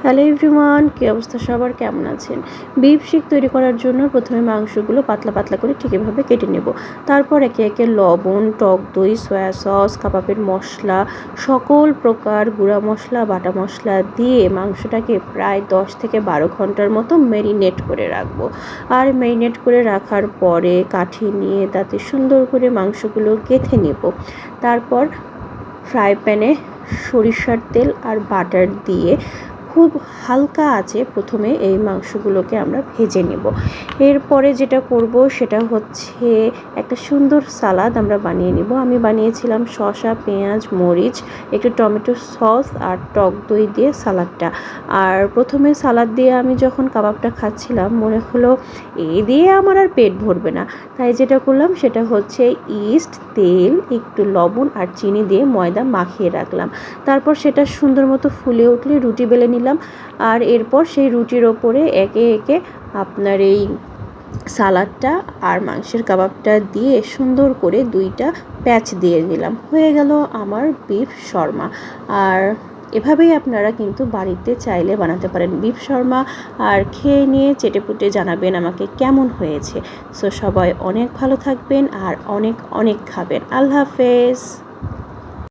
Hello everyone, কী অবস্থা সবার, কেমন আছেন? বিফ শিক তৈরি করার জন্য প্রথমে মাংসগুলো পাতলা পাতলা করে ঠিক এভাবে কেটে নেব। তারপর একে একে লবণ, টক দই, সয়া সস, কাবাবের মশলা, সকল প্রকার গুঁড়া মশলা, বাটা মশলা দিয়ে মাংসটাকে প্রায় 10 থেকে 12 ঘন্টার মতো ম্যারিনেট করে রাখবো। আর ম্যারিনেট করে রাখার পরে কাঠি নিয়ে তাতে সুন্দর করে মাংসগুলো গেঁথে নেব। তারপর ফ্রাই প্যানে সরিষার তেল আর বাটার দিয়ে খুব হালকা আঁচে প্রথমে এই মাংসগুলোকে আমরা ভেজে নেব। এরপরে যেটা করব সেটা হচ্ছে একটা সুন্দর সালাদ আমরা বানিয়ে নেব। আমি বানিয়েছিলাম শসা, পেঁয়াজ, মরিচ, একটু টমেটো সস আর টক দই দিয়ে সালাদটা। আর প্রথমে সালাদ দিয়ে আমি যখন কাবাবটা খাচ্ছিলাম মনে হলো এই দিয়ে আমার আর পেট ভরবে না, তাই যেটা করলাম সেটা হচ্ছে ইস্ট, তেল, একটু লবণ আর চিনি দিয়ে ময়দা মাখিয়ে রাখলাম। তারপর সেটা সুন্দর মতো ফুলে উঠলে রুটি বেলে নিলাম। আর এরপর সেই রুটির ওপরে একে একে আপনার এই সালাডটা আর মাংসের কাবাবটা দিয়ে সুন্দর করে 2টা প্যাচ দিয়ে দিলাম। হয়ে গেল আমার বিফ শর্মা। আর এভাবেই আপনারা কিন্তু বাড়িতে চাইলে বানাতে পারেন বিফ শর্মা। আর খেয়ে নিয়ে চেটেপুটে জানাবেন আমাকে কেমন হয়েছে। সো সবাই অনেক ভালো থাকবেন আর অনেক অনেক খাবেন। আল্লাহ হাফেজ।